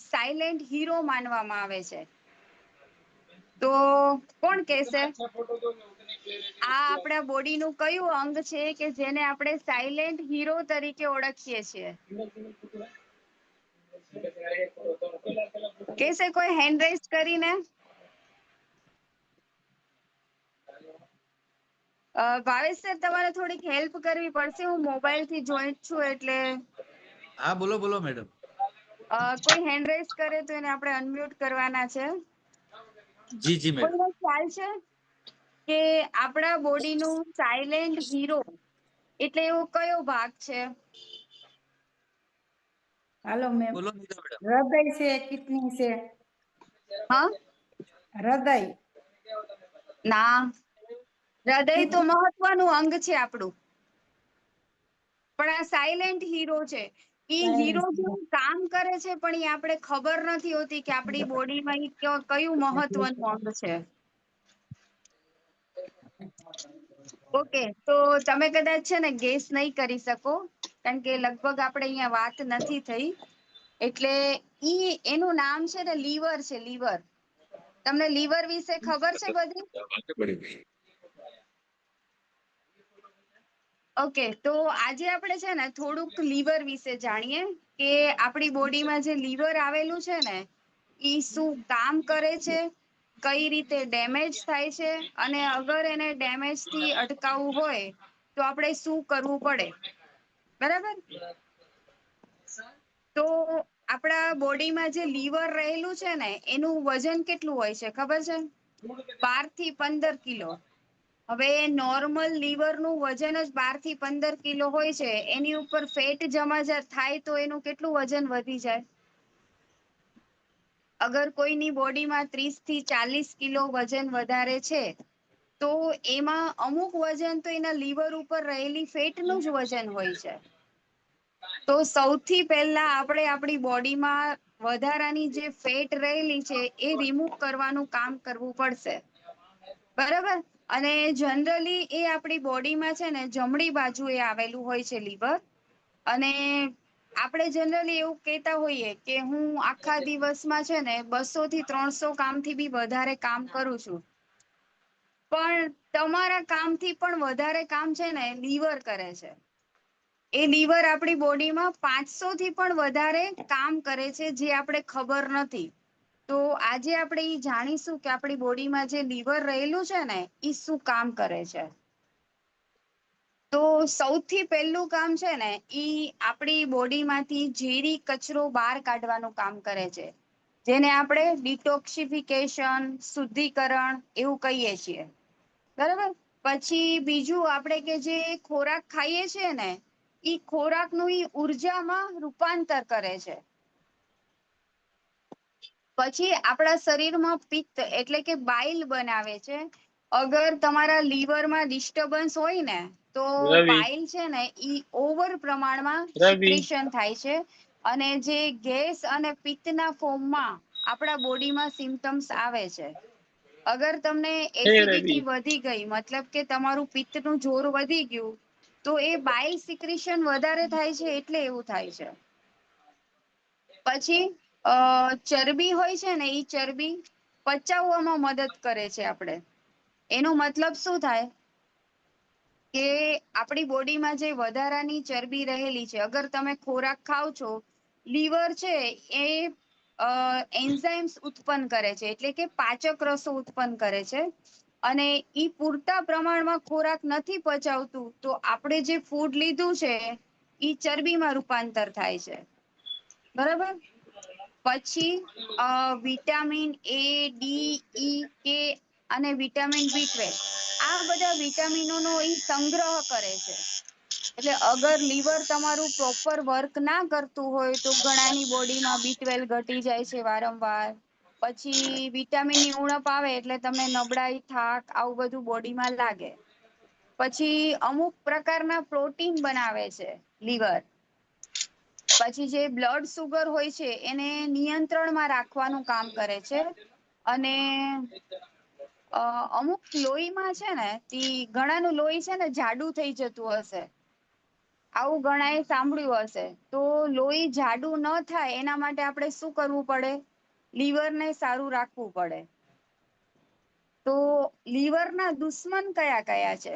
Silent hero માનવામાં આવે છે. તો કોણ કહેશે આ આપણા બોડીનું કયું અંગ છે કે જેને આપણે સાયલેન્ટ હીરો તરીકે ઓળખીએ છીએ? કહેશે કોઈ હેન્ડ રેઝ કરીને? ભાવેશ સર, તમારે થોડીક હેલ્પ કરવી પડશે. હું મોબાઈલ થી જોઈન્ટ છું એટલે. હા, બોલો બોલો મેડમ. કોઈ હેન્ડ રેઝ કરે તો એને આપણે અનમ્યુટ કરવાના છે. જી જી મેડમ. કોઈને ખ્યાલ છે કે આપણા બોડીનું સાયલેન્ટ હીરો એટલે એવો કયો ભાગ છે? હાલો મેમ. બોલો મેડમ. હૃદય છે, કિડની છે? હા, હૃદય. ના, હૃદય તો મહત્વનું અંગ છે આપણું, પણ આ સાયલેન્ટ હીરો છે. એ હીરો જેવું કામ કરે છે પણ એ આપણે ખબર નથી હોતી કે આપણી બોડીમાં કયું મહત્વનું અંગ છે. ઓકે, તો તમે કદાચ છે ને ગેસ નહીં કરી શકો કારણ કે લગભગ આપણે અહીંયા વાત નથી થઈ. એટલે એનું નામ છે ને લીવર છે, લીવર. તમને લીવર વિશે ખબર છે બધી? ઓકે, તો આજે આપણે છે ને થોડુંક લીવર વિશે જાણીએ કે આપણી બોડીમાં જે લીવર આવેલું છે ને એ શું કામ કરે છે, કઈ રીતે ડેમેજ થાય છે, અને અગર એને ડેમેજ થી અટકાવવું હોય તો આપણે શું કરવું પડે, બરાબર? તો આપણા બોડીમાં જે લીવર રહેલું છે ને એનું વજન કેટલું હોય છે ખબર છે? 12 થી 15 કિલો. હવે નોર્મલ લીવરનું વજન જ 12 થી 15 કિલો હોય છે. એની ઉપર ફેટ જમા થાય તો એનું કેટલું વજન વધી જાય? અગર કોઈની બોડીમાં 30 થી 40 કિલો વજન વધારે છે તો એમાં અમુક વજન તો એના લીવર ઉપર રહેલી ફેટનું જ વજન હોય છે. તો સૌથી પહેલા આપણે આપણી બોડીમાં વધારાની જે ફેટ રહેલી છે એ રિમૂવ કરવાનું કામ કરવું પડશે, બરાબર? અને જનરલી એ આપણી બોડીમાં છે ને જમણી બાજુ એ આવેલું હોય છે લીવર. અને આપણે જનરલી એવું કહેતા હોઈએ કે હું આખા દિવસમાં છે ને 200 થી 300 કામથી બી વધારે કામ કરું છું. પણ તમારા કામથી પણ વધારે કામ છે ને લીવર કરે છે. એ લીવર આપણી બોડીમાં 500 થી પણ વધારે કામ કરે છે જે આપણે ખબર નથી. તો આજે આપણે ઈ જાણીશું કે આપણી બોડીમાં જે લીવર રહેલું છે ને ઈ શું કામ કરે છે. તો સૌથી પહેલું કામ છે ને ઈ આપણી બોડીમાંથી ઝેરી કચરો બહાર કાઢવાનું કામ કરે છે, જેને આપણે ડિટોક્સિફિકેશન, શુદ્ધિકરણ એવું કહીએ છીએ, બરાબર? પછી બીજું આપણે કે જે ખોરાક ખાઈએ છીએ ને ઈ ખોરાકનું ઈ ઉર્જામાં રૂપાંતર કરે છે. પછી આપણા શરીરમાં પિત્ત એટલે કે બાઇલ બનાવે છે. અગર તમારા લીવરમાં ડિસ્ટર્બન્સ હોય ને તો બાઇલ છે ને ઈ ઓવર પ્રમાણમાં સિક્રેશન થાય છે. અને જે ગેસ અને પિત્તના ફોર્મમાં આપણા બોડીમાં સિમ્ટમ્સ આવે છે. અગર તમને એસિડિટી વધી ગઈ, મતલબ કે તમારું પિત્તનું જોર વધી ગયું, તો એ બાઇલ સિક્રેશન વધારે થાય છે એટલે એવું થાય છે. પછી ચરબી હોય છે ને ઈ ચરબી પચાવવામાં મદદ કરે છે આપણે. એનો મતલબ શું થાય કે આપણી બોડીમાં જે વધારાની ચરબી રહેલી છે, અગર તમે ખોરાક ખાવ છો, લીવર છે એ એન્ઝાઇમ્સ ઉત્પન્ન કરે છે એટલે કે પાચક રસો ઉત્પન્ન કરે છે. અને ઈ પૂરતા પ્રમાણમાં ખોરાક નથી પચાવતું તો આપણે જે ફૂડ લીધું છે ઈ ચરબીમાં રૂપાંતર થાય છે, બરાબર? પછી વિટામિન એ, ડી, ઈ, કે અને વિટામિન B12 આ બધા વિટામિનોનો ઈ સંગ્રહ કરે છે. એટલે અગર લીવર તમારું પ્રોપર વર્ક ના કરતું હોય તો ઘણાની બોડીમાં B12 ઘટી જાય છે વારંવાર. પછી વિટામિનની ઉણપ આવે એટલે તમને નબળાઈ, થાક આવું બધું બોડીમાં લાગે. પછી અમુક પ્રકારના પ્રોટીન બનાવે છે લીવર. પછી જે બ્લડ સુગર હોય છે એને નિયંત્રણમાં રાખવાનું કામ કરે છે. અને અમુક લોહીમાં છે ને ઘણાનું લોહી છે ને જાડુ થઈ જતું હશે. આવું ઘણાએ સાંભળ્યું હશે. તો લોહી જાડું ન થાય એના માટે આપણે શું કરવું પડે? લીવરને સારું રાખવું પડે. તો લીવરના દુશ્મન કયા કયા છે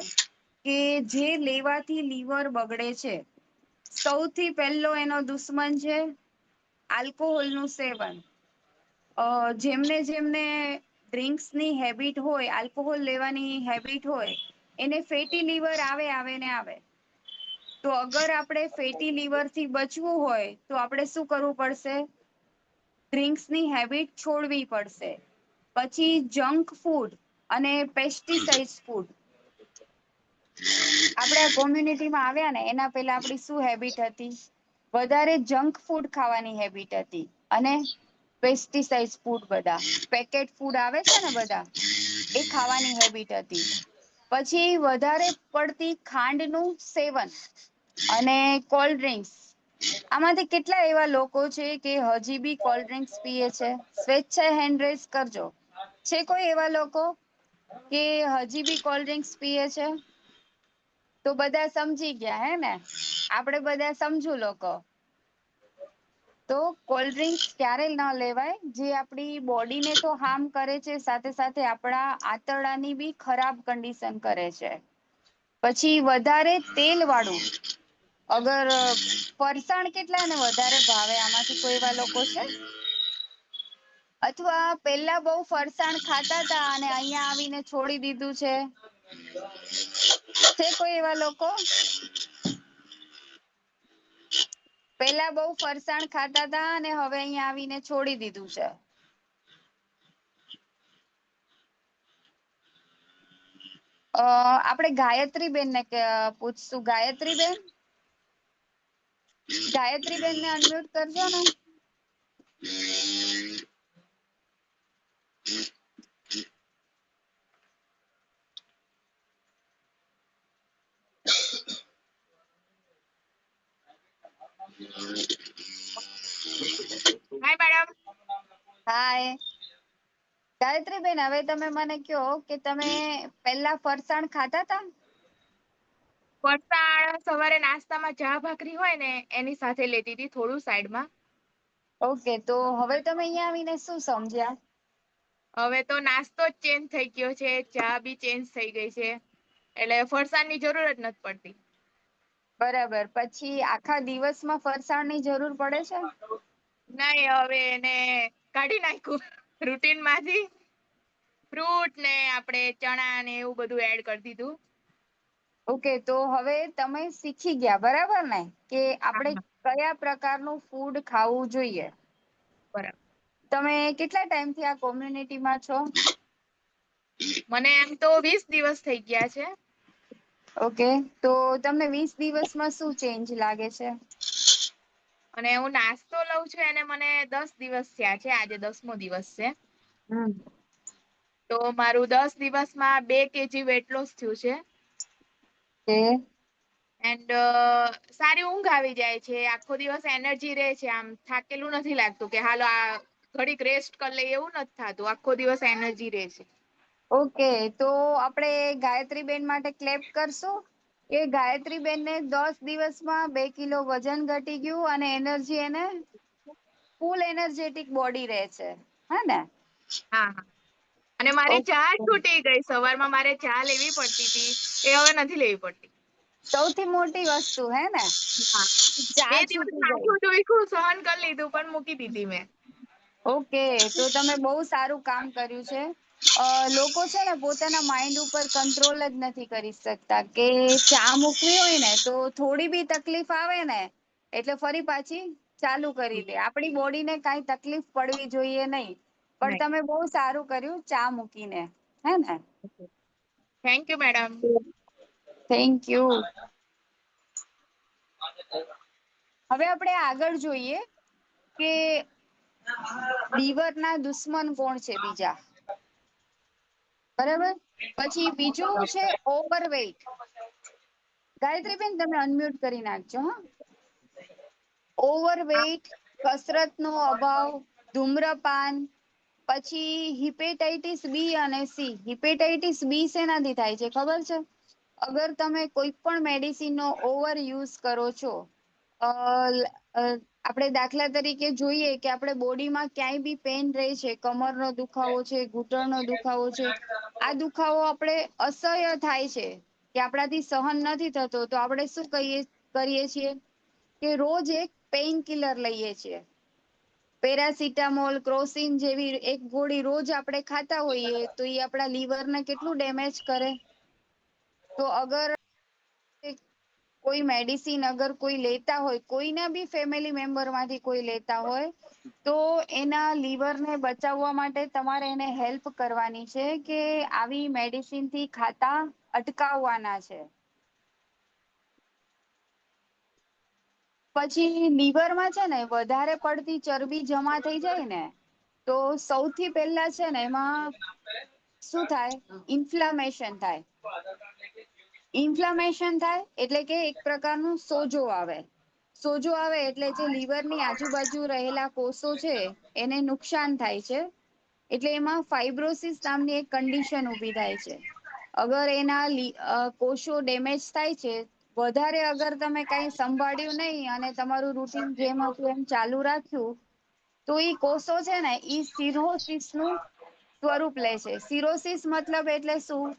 કે જે લેવાથી લીવર બગડે છે? સૌથી પહેલો એનો દુશ્મન છે આલ્કોહોલનું સેવન. જેમને જેમને ડ્રિંક્સની હેબિટ હોય, આલ્કોહોલ લેવાની હેબિટ હોય, એને ફેટી લીવર આવે ને આવે. તો અગર આપણે ફેટી લીવરથી બચવું હોય તો આપણે શું કરવું પડશે? ડ્રિંક્સની હેબિટ છોડવી પડશે. પછી જંક ફૂડ અને પેસ્ટિસાઇડ ફૂડ. આપણે આ કોમ્યુનિટીમાં આવ્યા ને એના પહેલા આપણી શું હેબિટ હતી? વધારે જંક ફૂડ ખાવાની હેબિટ હતી અને પેસ્ટિસાઇડ ફૂડ, બધા પેકેટ ફૂડ આવે છે ને બધા, એ ખાવાની હેબિટ હતી. પછી વધારે પડતી ખાંડનું સેવન અને કોલ્ડ ડ્રિંક્સ. આમાંથી કેટલા એવા લોકો છે કે હજી બી કોલ્ડ ડ્રિંક્સ પીએ છે? સ્વેચ્છાએ હેન્ડ રેઝ કરજો. છે કોઈ એવા લોકો કે હજી બી કોલ્ડ ડ્રિંક્સ પીએ છે? તો બધા સમજી ગયા હે ને? આપણે બધા સમજુ લોકો. તો કોલ્ડ ડ્રિંક્સ ક્યારેય ન લેવાય, જે આપણી બોડીને તો હાર્મ કરે છે, સાથે સાથે આપણા આંતરડાની બી ખરાબ કન્ડિશન કરે છે. પછી વધારે તેલ વાળું, અગર ફરસાણ કેટલાને વધારે ભાવે આમાંથી કોઈ એવા લોકો છે? અથવા પેલા બહુ ફરસાણ ખાતા હતા અને અહીંયા આવીને છોડી દીધું છે? છે કોઈ એવા લોકો? પેલા બહુ ફરસાણ ખાતા હતા અને હવે અહીંયા આવીને છોડી દીધું છે? આપણે ગાયત્રી બેનને પૂછશું. ગાયત્રી બેન, ગાયત્રી બેનને અનમ્યુટ કરજો ને. હાય મેડમ. હાય ગાયત્રી બેન, હવે તમે મને કહો કે તમે પહેલા ફરસાણ ખાતા હતા? ફરસાણ સવારે નાસ્તામાં ચા ભાખરી હોય ને એની સાથે લેતી હતી, થોડું સાઈડમાં. ઓકે, તો હવે તમે અહીંયા આવીને શું સમજ્યા? હવે તો નાસ્તો જ ચેન્જ થઈ ગયો છે, ચા બી ચેન્જ થઈ ગઈ છે, એટલે ફરસાણની જરૂર જ નથી પડતી. બરાબર. પછી આખા દિવસમાં ફરસાણની જરૂર પડે છે? નહીં, હવે એને કાઢી નાખ્યું રૂટીન માંથી. ફ્રૂટ ને આપણે ચણા ને એવું બધું એડ કરી દીધું. ઓકે, તો હવે તમે શીખી ગયા, બરાબર ને, કે આપણે હા, કયા પ્રકારનું ફૂડ ખાવું જોઈએ. બરાબર. તમે કેટલા ટાઈમથી આ કોમ્યુનિટીમાં છો? મને એમ તો 20 દિવસ થઈ ગયા છે. ઓકે, તો તમને 20 દિવસમાં શું ચેન્જ લાગે છે? અને હું નાસ્તો લઉં છું એને મને 10 દિવસ થયા છે, આજે 10મો દિવસ છે. તો મારું 10 દિવસમાં 2 kg વેટ લોસ થયું છે. એન્ડ સારી ઊંઘ આવી જાય છે, આખો દિવસ એનર્જી રહે છે, આમ થાકેલું નથી લાગતું કે હાલો આ ઘડીક રેસ્ટ કરી લઈએ, એવું નથી થતું, આખો દિવસ એનર્જી રહે છે. ઓકે, તો આપણે ગાયત્રી બેન માટે ક્લેપ કરશું કે ગાયત્રી બેનને 10 દિવસમાં 2 કિલો વજન ઘટી ગયું અને એનર્જી એને ફૂલ એનર્જેટિક બોડી રહે છે, હે ને? હા, હા. અને મારી ચા ઓકે. છૂટી ગઈ, સવારમાં મારે ચા લેવી પડતી હતી, એ હવે નથી લેવી પડતી. સૌથી મોટી વસ્તુ, હે ને? હા, ચા 2 દિવસ છૂટી ગઈ. માથું દુખ્યું, સહન કરી લીધું, પણ મૂકી દીધી મેં. ઓકે, તો તમે બહુ સારું કામ કર્યું છે. લોકો છે ને પોતાના માઇન્ડ ઉપર કંટ્રોલ જ નથી કરી શકતા, કે ચા મૂકવી હોય ને તો થોડી બી તકલીફ આવે ને એટલે ફરી પાછી ચાલુ કરી દે. આપણી બોડીને કાંઈ તકલીફ પડવી જોઈએ નહીં. પણ નહીં. તમે બહુ સારું કર્યું ચા મૂકીને, હે ને? Thank you madam. Thank you. હવે આપણે આગળ જોઈએ કે લીવરના દુશ્મન કોણ છે બીજા, બરાબર? પછી બીજું છે ઓવરવેઇટ. ગાયત્રીબેન, તમે અનમ્યુટ કરી નાખજો, હા. ઓવરવેઇટ, કસરતનો અભાવ, ધૂમ્રપાન, પછી હિપેટાઇટિસ બી અને સી. હિપેટાઇટિસ બી શેનાથી થાય છે ખબર છે? અગર તમે કોઈ પણ મેડિસિન નો ઓવર યુઝ કરો છો, આપણે દાખલા તરીકે જોઈએ કે આપણે બોડીમાં ક્યાંય બી પેન રહે છે, કમરનો દુખાવો છે, ઘૂંટણનો દુખાવો છે, આ દુખાવો આપણે અસહ્ય થાય છે કે આપણાથી સહન નથી થતો, તો આપણે શું કરીએ છીએ કે રોજ એક પેઇન કિલર લઈએ છીએ. પેરાસિટામોલ, ક્રોસિન જેવી એક ગોળી રોજ આપણે ખાતા હોઈએ તો એ આપણા લીવરને કેટલું ડેમેજ કરે. તો અગર કોઈ મેડિસિન અગર કોઈ લેતા હોય, કોઈના બી ફેમિલી મેમ્બર માંથી કોઈ લેતા હોય, તો એના લીવરને બચાવવા માટે તમારે એને હેલ્પ કરવાની છે કે આવી મેડિસિન થી ખાતા અટકાવવાના છે. પછી લીવરમાં છે ને વધારે પડતી ચરબી જમા થઈ જાય ને, તો સૌથી પહેલા છે ને એમાં શું થાય, ઇન્ફ્લામેશન થાય. ઇન્ફ્લામેશન થાય એટલે કે એક પ્રકારનું સોજો આવે. સોજો આવે એટલે જે લીવરની આજુબાજુ રહેલા કોષો છે એને નુકસાન થાય છે. એટલે એમાં ફાઇબ્રોસિસ નામની એક કન્ડિશન ઊભી થાય છે. અગર એના કોષો ડેમેજ થાય છે, વધારે અગર તમે કઈ સંભાળ્યું નહીં અને તમારું રૂટીન જેમ હતું એમ ચાલુ રાખ્યું, તો ઈ કોષો છે ને ઈ સિરોસિસ નું સ્વરૂપ લે છે. સિરોસિસ મતલબ એટલે શું?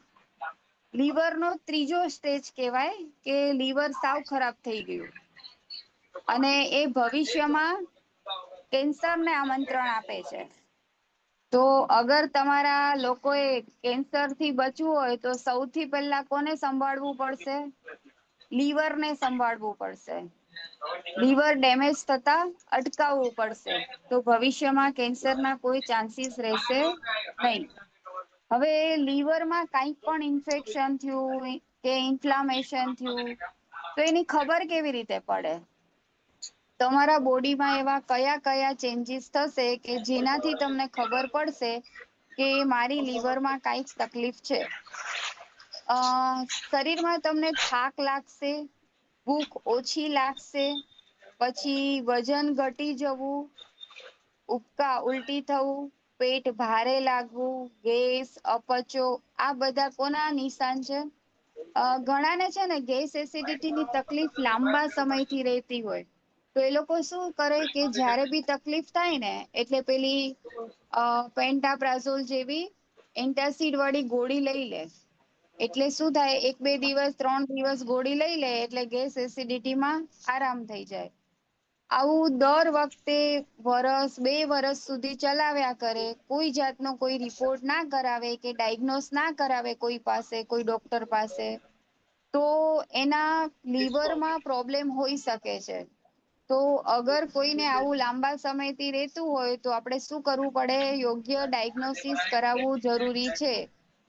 લીવરનો ત્રીજો સ્ટેજ કહેવાય કે લીવર સાવ ખરાબ થઈ ગયું. અને એ ભવિષ્યમાં કેન્સરને આમંત્રણ આપે છે. તો અગર તમારા લોકોએ કેન્સર થી બચવું હોય તો સૌથી પહેલા કોને સંભાળવું પડશે? લીવરને સંભાળવું પડશે. લીવર ડેમેજ થતા અટકાવવું પડશે. તો ભવિષ્યમાં કેન્સરના કોઈ ચાન્સીસ રહેશે નહીં. હવે લીવરમાં કંઈક પણ ઇન્ફેક્શન થયું કે ઇન્ફ્લામેશન થયું, તો એની ખબર કેવી રીતે પડે? તમારા બોડીમાં એવા કયા કયા ચેન્જીસ થશે કે જેનાથી તમને ખબર પડશે કે મારી લીવરમાં કંઈક તકલીફ છે. શરીરમાં તમને થાક લાગશે, ભૂખ ઓછી લાગશે, પછી વજન ઘટી જવું, ઉબકા ઉલટી થવું, પેટ ભારે લાગવું, ગેસ, અપચો, આ બધા કોના નિશાન છે? ઘણાને છે ને ગેસ એસિડિટીની તકલીફ લાંબા સમયથી રહેતી હોય. તો એ લોકો શું કરે કે જ્યારે બી તકલીફ થાય ને એટલે પેલી પેન્ટાપ્રાઝોલ જેવી એન્ટાસિડ વાળી ગોળી લઈ લે. એટલે શું થાય, 1-2 દિવસ 3 દિવસ ગોળી લઈ લે એટલે ગેસ એસિડિટીમાં આરામ થઈ જાય. આવું દર વખતે વરસ 2 વરસ સુધી ચલાવ્યા કરે, કોઈ જાતનો કોઈ રિપોર્ટ ના કરાવે કે ડાયગ્નોસ ના કરાવે કોઈ પાસે, કોઈ ડોક્ટર પાસે, તો એના લીવરમાં પ્રોબ્લેમ હોઈ શકે છે. તો અગર કોઈને આવું લાંબા સમયથી રહેતું હોય તો આપણે શું કરવું પડે? યોગ્ય ડાયગ્નોસિસ કરાવવું જરૂરી છે.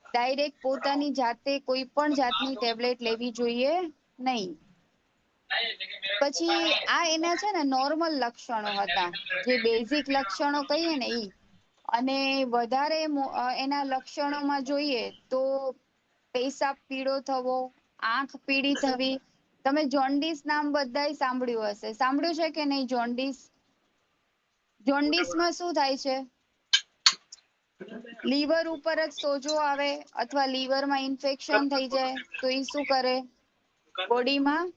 ડાયરેક્ટ પોતાની જાતે કોઈ પણ જાતની ટેબ્લેટ લેવી જોઈએ નહીં. પછી આ એના છે ને નોર્મલ લક્ષણો હતા, જે બેઝિક લક્ષણો કહીએ ને ઈ. અને વધારે એના લક્ષણોમાં જોઈએ તો પેશાબ પીળો થવો, આંખ પીળી થવી. તમે જોન્ડિસ નામ બધાય સાંભળ્યું હશે. સાંભળ્યું છે કે નહીં જોન્ડિસ? જોન્ડિસમાં શું થાય છે? લીવર ઉપર જ સોજો આવે અથવા લીવરમાં ઇન્ફેક્શન થઈ જાય તો એ શું કરે? બોડીમાં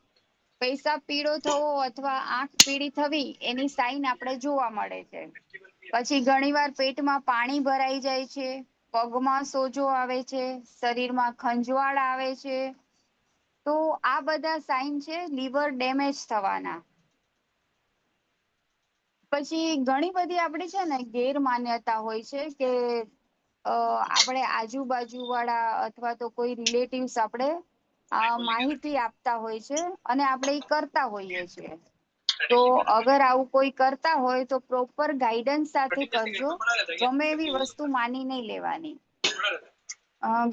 પેશાબ પીળો થવો અથવા આંખ પીળી થવી એની સાઈન આપણે જોવા મળે છે. પછી ઘણીવાર પેટમાં પાણી ભરાઈ જાય છે, પગમાં સોજો આવે છે, શરીરમાં ખંજવાળ આવે છે. તો આ બધા સાઈન છે લીવર ડેમેજ થવાના. પછી ઘણી બધી આપડી છે ને ગેરમાન્યતા હોય છે કે આપણે આજુબાજુ વાળા અથવા તો કોઈ રિલેટિવ્સ આપણે માહિતી આપતા હોય છે અને આપણે એ કરતા હોઈએ છીએ. તો અગર આવું કોઈ કરતા હોય તો પ્રોપર ગાઈડન્સ સાથે કરજો. ગમે એવી વસ્તુ માની નહીં લેવાની.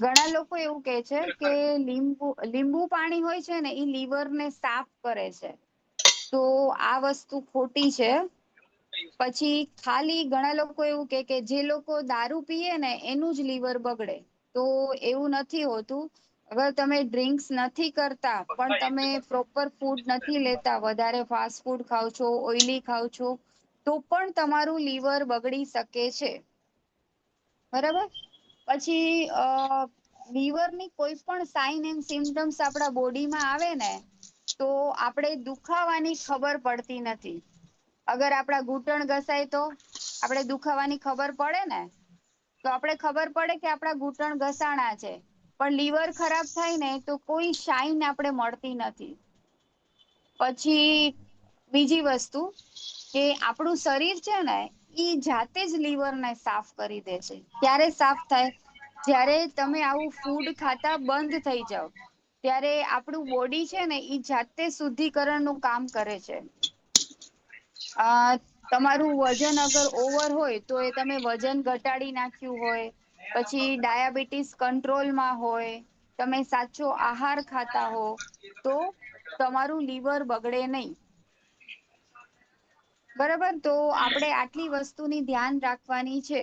ઘણા લોકો એવું કે છે કે લીંબુ પાણી હોય છે ને એ લીવરને સાફ કરે છે. તો આ વસ્તુ ખોટી છે. પછી ખાલી ઘણા લોકો એવું કે જે લોકો દારૂ પીએ ને એનું જ લીવર બગડે. તો એવું નથી હોતું. અગર તમે ડ્રિંક્સ નથી કરતા પણ તમે પ્રોપર ફૂડ નથી લેતા, વધારે ફાસ્ટ ફૂડ ખાવ છો, ઓઈલી ખાવ છો, તો પણ તમારું લીવર બગડી શકે છે. બરાબર? પછી લીવરની કોઈ પણ સાઇન એન્ડ સિમ્ટમ્સ આપણા બોડીમાં આવે ને તો આપણે દુખાવાની ખબર પડતી નથી. અગર આપણા ઘૂંટણ ઘસાય તો આપણે દુખાવાની ખબર પડે ને, તો આપણે ખબર પડે કે આપણા ઘૂંટણ ઘસાણા છે. પણ લીવર ખરાબ થાય ને તો કોઈ શાઇન આપણે મળતી નથી. પછી બીજી વસ્તુ કે આપણું શરીર છે ને ઈ જાતે જ લીવરને સાફ કરી દે છે. ક્યારે સાફ થાય? જ્યારે તમે આવું ફૂડ ખાતા બંધ થઈ જાવ ત્યારે આપણું બોડી છે ને ઈ જાતે શુદ્ધિકરણનું કામ કરે છે. તમારું વજન અગર ઓવર હોય તો એ તમે વજન ઘટાડી નાખ્યું હોય, પછી ડાયાબિટીસ કંટ્રોલમાં હોય, તમે સાચો આહાર ખાતા હો તો તમારું લીવર બગડે નહીં. બરાબર, તો આપણે આટલી વસ્તુની ધ્યાન રાખવાની છે.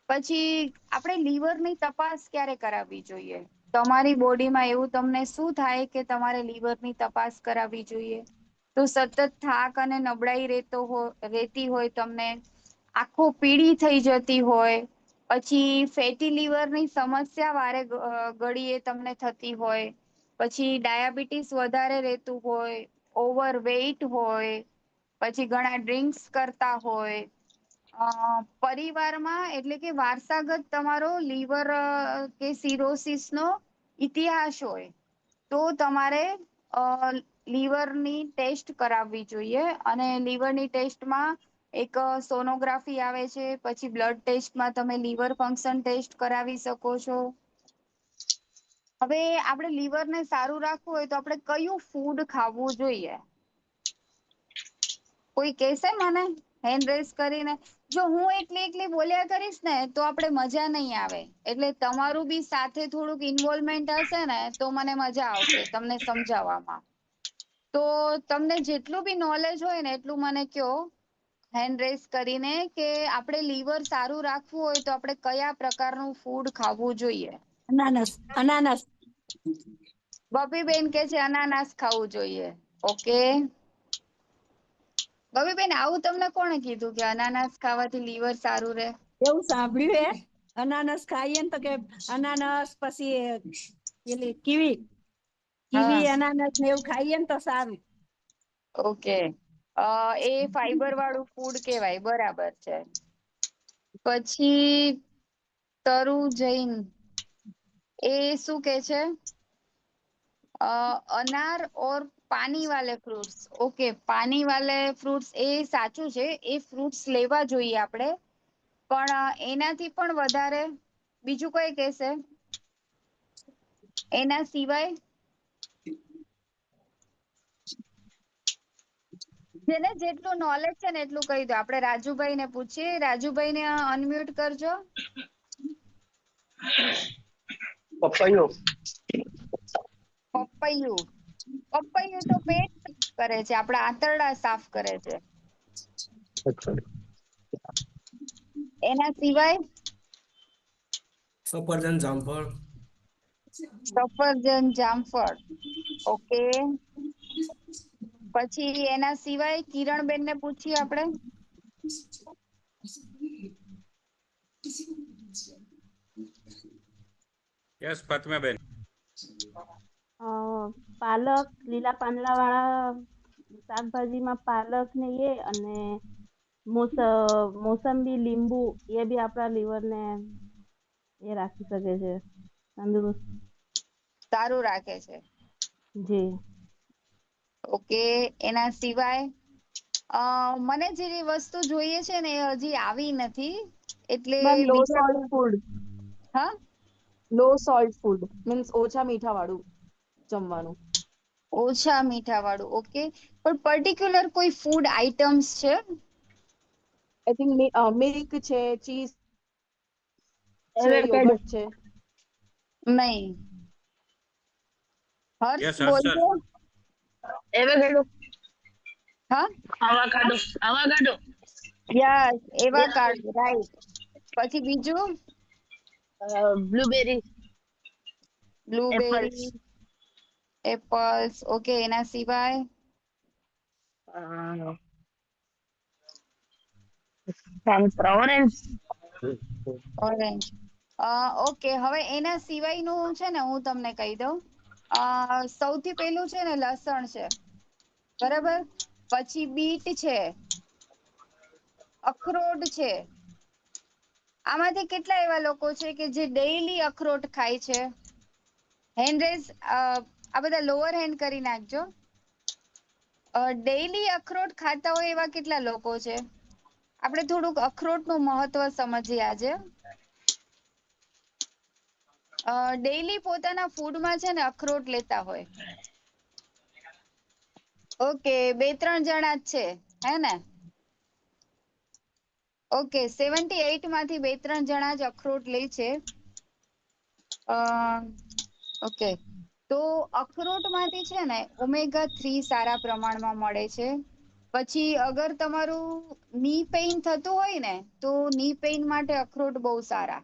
પછી આપણે લીવરની તપાસ ક્યારે કરાવવી જોઈએ? તમારી બોડીમાં એવું તમને શું થાય કે તમારે લીવરની તપાસ કરાવવી જોઈએ? તો સતત થાક અને નબળાઈ રહેતી હોય, તમને આંખો પીળી થઈ જતી હોય, પછી ફેટી લીવરની સમસ્યા વારે ઘડીએ તમને થતી હોય, પછી ડાયાબિટીસ વધારે રહેતું હોય, ઓવર વેઇટ હોય, પછી ઘણા ડ્રિંક્સ કરતા હોય, પરિવારમાં એટલે કે વારસાગત તમારો લીવર કે સિરોસિસ નો ઇતિહાસ હોય તો તમારે લીવરની ટેસ્ટ કરાવવી જોઈએ. અને લીવરની ટેસ્ટમાં એક સોનોગ્રાફી આવે છે, પછી બ્લડ ટેસ્ટમાં તમે લીવર ફંક્શન ટેસ્ટ કરાવી શકો છો. હવે આપણે લીવરને સારું રાખવું હોય તો આપણે કયું ફૂડ ખાવું જોઈએ? કોઈ કહેશે મને હેન્ડ રેઝ કરીને? જો હું એકલી બોલ્યા કરીશ ને તો આપણે મજા નહીં આવે. એટલે તમારું બી સાથે થોડુંક ઇન્વોલ્વમેન્ટ હશે ને તો મને મજા આવશે તમને સમજાવવામાં. તો તમને જેટલું બી નોલેજ હોય ને એટલું મને કયો હેન્ડ રેઝ કરીને કે આપણે લીવર સારું રાખવું હોય તો આપણે કયા પ્રકારનું ફૂડ ખાવું જોઈએ? અનાનસ, અનાનસ. બબીબેન કે છે અનાનસ ખાવું જોઈએ. ઓકે બબીબેન, આવું તમને કોણે કીધું કે અનાનસ ખાવાથી લીવર સારું રહે? એવું સાંભળ્યું હે? અનાનસ ખાઈએ ને તો કે અનાનસ પછી પેલી કીવી હા, કીવી અનાનસ ને એવું ખાઈએ ને તો સારું. ઓકે. એ ફાઈબર વાળું ફૂડ કેવાય, બરાબર છે. પછી તરુ જૈન એ શું કે છે? અનાર ઓર પાनी वाले फ्रूट्स. ઓકે, પાनी वाले फ्रूट्स એ સાચું છે, એ ફ્રૂટ્સ લેવા જોઈએ આપણે. પણ એનાથી પણ વધારે બીજું કોઈ કહેશે? એના સિવાય જેને જેટલું નોલેજ છે ને એટલું કહી દો. આપણે રાજુભાઈ ને પૂછીએ. રાજુભાઈ ને અનમ્યુટ કરજો. પપૈયું. પપૈયું. પપૈયું તો પેટ સાફ કરે છે, આપણા આંતરડા સાફ કરે છે. એના સિવાય સફરજન, જામફળ. સફરજન, જામફળ. ઓકે, પછી એના સિવાય કિરણબેન ને પૂછીએ આપણે. યસ ફાતિમાબેન. પાલક, લીલા પાંદડા વાળા શાકભાજીમાં પાલક ને એ અને મોસંબી, લીંબુ એ બી આપણા લીવરને એ રાખી શકે છે તંદુરસ્ત. સારું રાખે છે. જી. ઓકે, એના સિવાય મને જે વસ્તુ જોઈએ છે ને એ હજી આવી નથી, એટલે મેમ લો બીજા સોલ્ટ કોઈ ફૂડ. હા, લો સોલ્ટ ફૂડ મીન્સ ઓછા મીઠા વાળું જમવાનું. ઓછા મીઠા વાળું. ઓકે, પણ પર્ટિક્યુલર કોઈ ફૂડ આઈટમ્સ છે? આઈ થિંક મિલ્ક છે, ચીઝ છે, એવોકાડો. યોગર્ટ છે. નહીં. હર્ષ યસ હર્ષ. બોલજો. એવોકાડો. હા, આવાકાડો. યસ, એવા કાર્ડ રાઈટ. પછી બીજું blueberry. Apples. Blueberry, apples. Okay, એના સિવાય ઓરેન્જ. ઓરેન્જ. ઓકે, હવે એના સિવાયનું છે ને હું તમને કહી દઉં. સૌથી પહેલું છે ને લસણ છે, બરાબર. પછી બીટ છે, અખરોટ છે. આમાંથી કેટલા એવા લોકો છે કે જે ડેઈલી અખરોટ ખાય છે? હેન્ડ રેઝ, આ બધા લોઅર હેન્ડ કરી નાખજો. ડેઈલી અખરોટ ખાતા હોય એવા કેટલા લોકો છે? આપણે થોડુંક અખરોટનું મહત્વ સમજીએ આજે. ડેઈલી પોતાના ફૂડમાં છે ને અખરોટ લેતા હોય. ઓકે, 2-3 જણા જ છે, હે ને? ઓકે, 78 માંથી 2-3 જણા જ અખરોટ લે છે. ઓકે, તો અખરોટમાંથી છે ને omega-3 સારા પ્રમાણમાં મળે છે. પછી અગર તમારું ની પેઇન થતું હોય ને, તો ની પેઇન માટે અખરોટ બહુ સારા.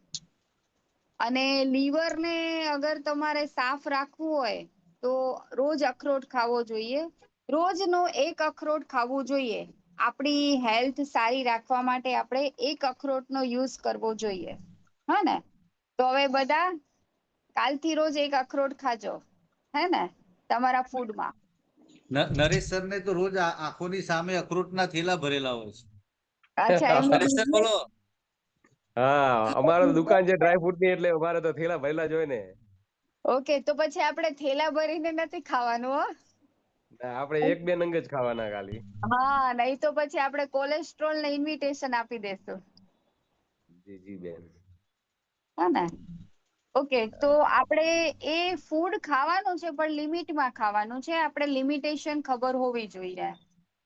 અને લીવરને અગર તમારે સાફ રાખવું હોય તો રોજ અખરોટ ખાવો જોઈએ. રોજનો એક અખરોટ ખાવું જોઈએ. આપણી હેલ્થ સારી રાખવા માટે આપણે એક અખરોટનો યુઝ કરવો જોઈએ, હા ને? તો હવે બધા કાલથી રોજ એક અખરોટ ખાજો, હે ને, તમારા ફૂડમાં. નરેશ સર ને તો રોજ આંખોની સામે અખરોટના થેલા ભરેલા હોય છે. અચ્છા, એમનું નરેશ સર બોલો. હા, અમારે તો દુકાન છે ડ્રાય ફ્રૂટ ની, એટલે અમારે તો થેલા ભરેલા જ હોય ને. ઓકે, તો પછી આપણે થેલા ભરીને નથી ખાવાનું, હો. આપણે 1-2 નંગ જ ખાવાના ખાલી. હા, નહીં તો પછી આપણે કોલેસ્ટ્રોલ ને ઇન્વિટેશન આપી દેશું. જી જી બેન. હા ને? ઓકે, તો આપણે એ ફૂડ ખાવાનું છે, પણ લિમિટમાં ખાવાનું છે. આપણે લિમિટેશન ખબર હોવી જોઈએ.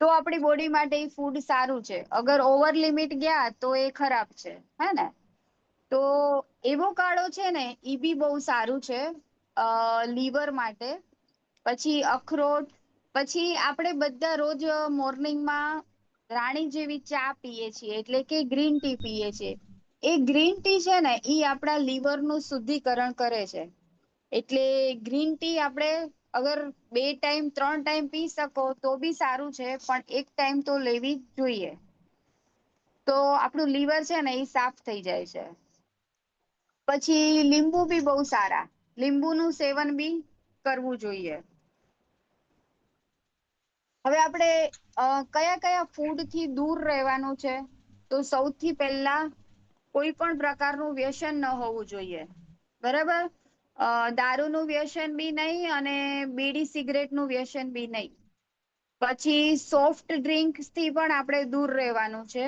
તો આપણી બોડી માટે એ ફૂડ સારું છે. અગર ઓવર લિમિટ ગયા તો એ ખરાબ છે, હે ને? તો એવોકાડો છે ને, એ બી બહુ સારું છે લીવર માટે. પછી અખરોટ. પછી આપણે બધા રોજ મોર્નિંગમાં રાણી જેવી ચા પીએ છીએ, એટલે કે ગ્રીન ટી પીએ છીએ. એ ગ્રીન ટી છે ને, એ આપણા લીવરનું શુદ્ધિકરણ કરે છે. એટલે ગ્રીન ટી આપણે અગર 2 ટાઈમ 3 ટાઈમ પી શકો તો બી સારું છે, પણ 1 ટાઈમ તો લેવી જ જોઈએ. તો આપણું લીવર છે ને, એ સાફ થઈ જાય છે. પછી લીંબુ બી બહુ સારા. લીંબુનું સેવન બી કરવું જોઈએ. હવે આપણે કયા કયા ફૂડથી દૂર રહેવાનું છે? તો સૌથી પહેલા કોઈ પણ પ્રકારનું વ્યસન ન હોવું જોઈએ, બરાબર? દારૂનું વ્યસન બી નહીં અને બીડી સિગરેટનું વ્યસન બી નહીં. પછી સોફ્ટ ડ્રિંક્સથી પણ આપણે દૂર રહેવાનું છે.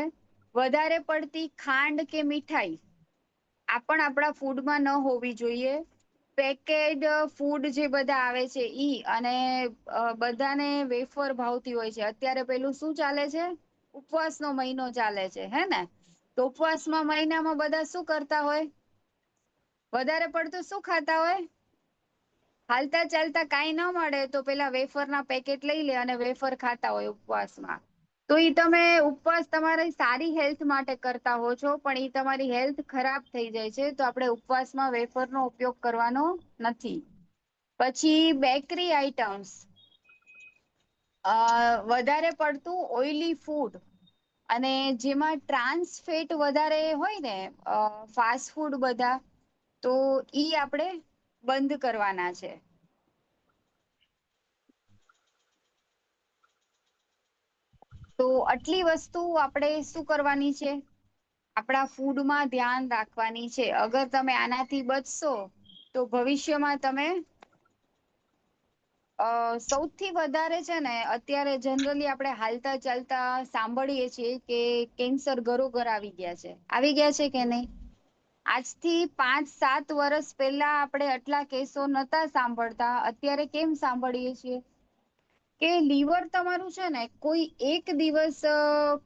વધારે પડતી ખાંડ કે મીઠાઈ આ પણ આપણા ફૂડમાં ન હોવી જોઈએ. પેકેડ ફૂડ જે બધા આવે છે ઈ, અને બધાને વેફર ભાવતી હોય છે. અત્યારે પેલું શું ચાલે છે? ઉપવાસનો મહિનો ચાલે છે, હે ને? તો ઉપવાસમાં મહિનામાં બધા શું કરતા હોય? વધારે પડતું શું ખાતા હોય? હાલતા ચાલતા કાંઈ ન મળે તો પેલા વેફરના પેકેટ લઈ લે અને વેફર ખાતા હોય ઉપવાસમાં. તો ઈ તમે ઉપવાસ તમારી સારી હેલ્થ માટે કરતા હો છો, પણ ઈ તમારી હેલ્થ ખરાબ થઈ જાય છે. તો આપણે ઉપવાસમાં વેફરનો ઉપયોગ કરવાનો નથી. પછી બેકરી આઈટમ્સ, વધારે પડતું ઓઈલી ફૂડ અને જેમાં ટ્રાન્સ ફેટ વધારે હોય ને, ફાસ્ટ ફૂડ બધા, તો ઈ આપણે બંધ કરવાના છે. તો આટલી વસ્તુ આપણે શું કરવાની છે? આપણા ફૂડમાં ધ્યાન રાખવાની છે. અગર તમે આનાથી બચશો તો ભવિષ્યમાં તમે સૌથી વધારે છે ને, અત્યારે જનરલી આપણે હાલતા ચાલતા સાંભળીએ છીએ કે કેન્સર ઘરો-ઘર આવી ગયા છે. આવી ગયા છે કે નહીં? આજથી 5-7 વર્ષ પહેલા આપણે આટલા કેસો નહોતા સાંભળતા. અત્યારે કેમ સાંભળીએ છીએ? કે લીવર તમારું છે ને, કોઈ એક દિવસ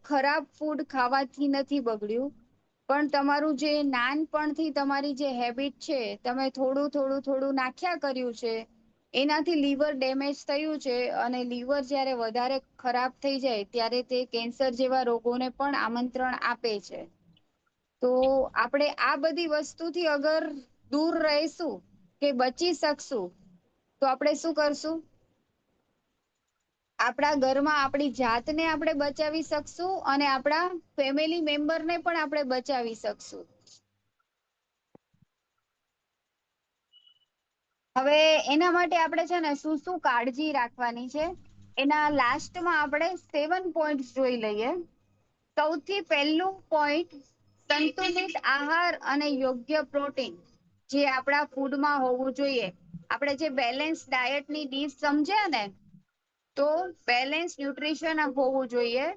ખરાબ ફૂડ ખાવાથી નથી બગડ્યું. પણ તમારું જે નાનપણથી તમારી જે હેબિટ છે, તમે થોડું થોડું થોડું નાખ્યા કર્યું છે, એનાથી લીવર ડેમેજ થયું છે. અને લીવર જ્યારે વધારે ખરાબ થઈ જાય ત્યારે તે કેન્સર જેવા રોગોને પણ આમંત્રણ આપે છે. તો આપણે આ બધી વસ્તુથી અગર દૂર રહીશું કે બચી શકશું, તો આપણે શું કરશું? આપણા ઘરમાં આપણી જાતને આપણે બચાવી શકશું અને આપણા ફેમિલી મેમ્બરને પણ આપણે બચાવી શકશું. હવે એના માટે આપણે છે ને શું શું કાળજી રાખવાની છે એના લાસ્ટમાં આપણે 7 પોઈન્ટ્સ જોઈ લઈએ. સૌથી પહેલું પોઈન્ટ, સંતુલિત આહાર અને યોગ્ય પ્રોટીન જે આપણા ફૂડમાં હોવું જોઈએ. આપણે જે બેલેન્સ ડાયટની ડીશ સમજ્યા ને, તો બેલેન્સ ન્યુટ્રિશન હોવું જોઈએ.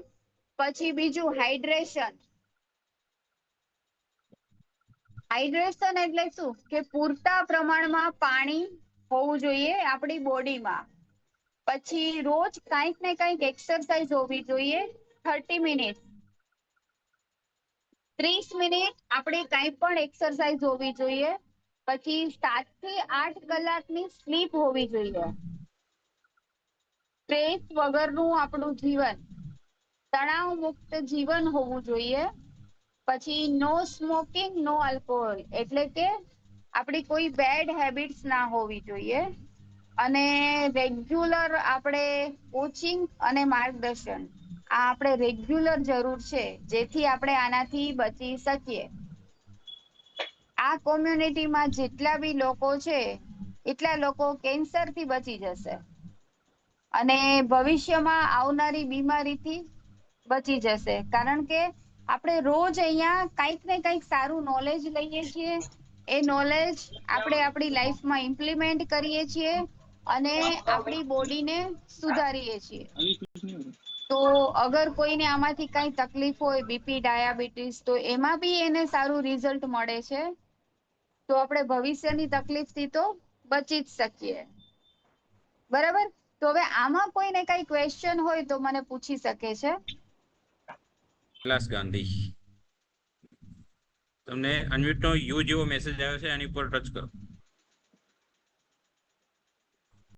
પછી બીજું હાઇડ્રેશન. હાઇડ્રેશન એટલે શું કે પૂરતા પ્રમાણમાં પાણી હોવું જોઈએ આપણી બોડીમાં. પછી રોજ કંઈક ને કંઈક એક્સરસાઇઝ હોવી જોઈએ. 30 મિનિટ 30 મિનિટ આપણે કંઈ પણ એક્સરસાઇઝ હોવી જોઈએ. પછી 7 થી 8 કલાકની સ્લીપ હોવી જોઈએ. સ્ટ્રેસ વગરનું આપણું જીવન, તણાવ મુક્ત જીવન હોવું જોઈએ. પછી નો સ્મોકિંગ નો આલ્કોહોલ, એટલે કે આપણી કોઈ બેડ હેબિટ્સ ના હોવી જોઈએ. અને રેગ્યુલર આપણે કોચિંગ અને માર્ગદર્શન આ આપણે રેગ્યુલર જરૂર છે, જેથી આપણે આનાથી બચી શકીએ. આ કોમ્યુનિટીમાં જેટલા બી લોકો છે એટલા લોકો કેન્સરથી બચી જશે અને ભવિષ્યમાં આવનારી બીમારીથી બચી જશે. કારણ કે આપણે રોજ અહીંયા કંઈક ને કંઈક સારું નોલેજ લઈએ છીએ. એ નોલેજ આપણે આપણી લાઈફમાં ઇમ્પ્લિમેન્ટ કરીએ છીએ અને આપણી બોડીને સુધારીએ છીએ. તો અગર કોઈને આમાંથી કઈ તકલીફ હોય, બીપી, ડાયાબિટીસ, તો એમાં બી એને સારું રિઝલ્ટ મળે છે. તો આપણે ભવિષ્યની તકલીફથી તો બચી જ શકીએ. બરાબર? તો હવે આમાં કોઈને કઈ ક્વેશ્ચન હોય તો મને પૂછી શકે છે. કૈલાસ ગાંધી. તમને અનમ્યુટ નો યુ જેવો મેસેજ આવ્યો છે, એની પર ટચ કરો.